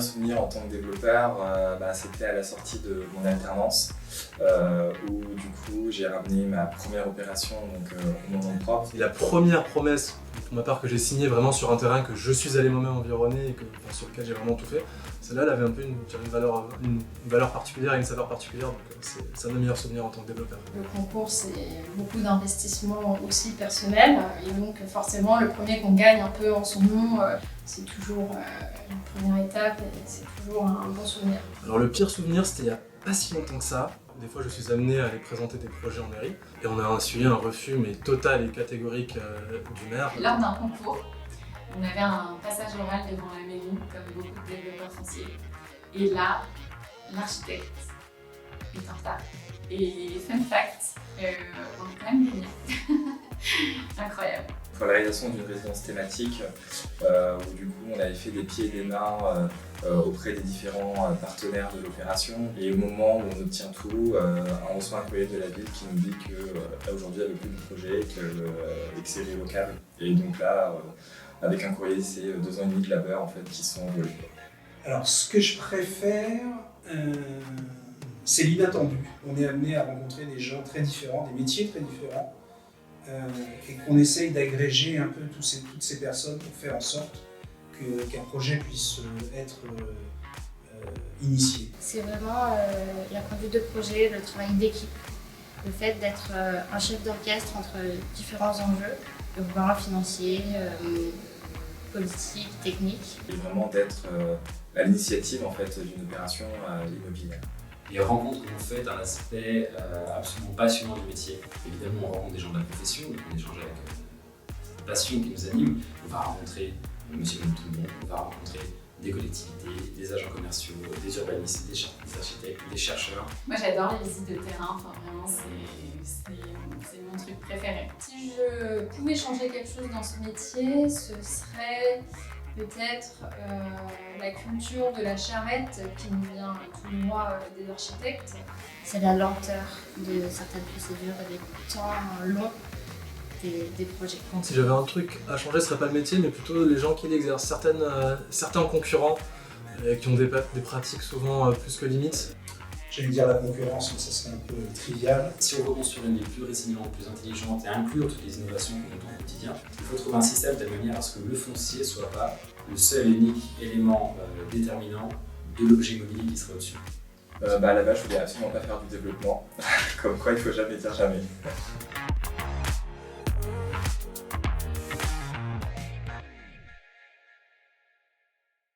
meilleur souvenir en tant que développeur, c'était à la sortie de mon alternance, où du coup j'ai ramené ma première opération au nom propre. Et la première promesse, pour ma part, que j'ai signée vraiment sur un terrain que je suis allé moi-même environner et sur lequel j'ai vraiment tout fait, celle-là, elle avait un peu une valeur particulière et une saveur particulière, donc c'est un des meilleurs souvenirs en tant que développeur. Le concours, c'est beaucoup d'investissement aussi personnel, et donc forcément le premier qu'on gagne un peu en son nom, c'est toujours une première étape et c'est toujours un bon souvenir. Alors le pire souvenir, c'était il n'y a pas si longtemps que ça. Des fois, je suis amené à aller présenter des projets en mairie et on a suivi un refus mais total et catégorique du maire. Lors d'un concours, on avait un passage oral devant la mairie, comme beaucoup de développeurs fonciers. Et là, l'architecte est en retard. Et fun fact, on a quand même gagné. Incroyable. Pour la réalisation d'une résidence thématique, où du coup on avait fait des pieds et des mains auprès des différents partenaires de l'opération. Et au moment où on obtient tout, on reçoit un courrier de la ville qui nous dit qu'aujourd'hui il n'y avait plus de projet et que c'est irrévocable. Et donc là, avec un courrier, c'est 2 ans et demi de labeur en fait, qui sont envolés. Alors ce que je préfère, c'est l'inattendu. On est amené à rencontrer des gens très différents, des métiers très différents, et qu'on essaye d'agréger un peu toutes ces personnes pour faire en sorte qu'un projet puisse être initié. C'est vraiment la conduite de projet, le travail d'équipe, le fait d'être un chef d'orchestre entre différents enjeux, urbains, financiers, politiques, techniques. Et vraiment d'être à l'initiative en fait, d'une opération immobilière. Les rencontres que vous faites, un aspect absolument passionnant du métier. Évidemment, on rencontre des gens de la profession, donc on échange avec cette passion qui nous anime. On va rencontrer monsieur et madame tout le monde, on va rencontrer des collectivités, des agents commerciaux, des urbanistes, des architectes, des chercheurs. Moi j'adore les visites de terrain, enfin, vraiment c'est mon truc préféré. Si je pouvais changer quelque chose dans ce métier, ce serait peut-être la culture de la charrette qui nous vient tous les mois des architectes. C'est la lenteur de certaines procédures et des temps longs des projets. Si j'avais un truc à changer, ce serait pas le métier, mais plutôt les gens qui l'exercent. Certains concurrents qui ont des pratiques souvent plus que limites. J'allais dire la concurrence, mais ça serait un peu trivial. Si on veut construire une ville plus résiliente, plus intelligente et inclure toutes les innovations qu'on entend au quotidien, il faut trouver un système de manière à ce que le foncier ne soit pas le seul et unique élément déterminant de l'objet immobilier qui serait au-dessus. À la base, je voulais absolument pas faire du développement, comme quoi il faut jamais dire jamais.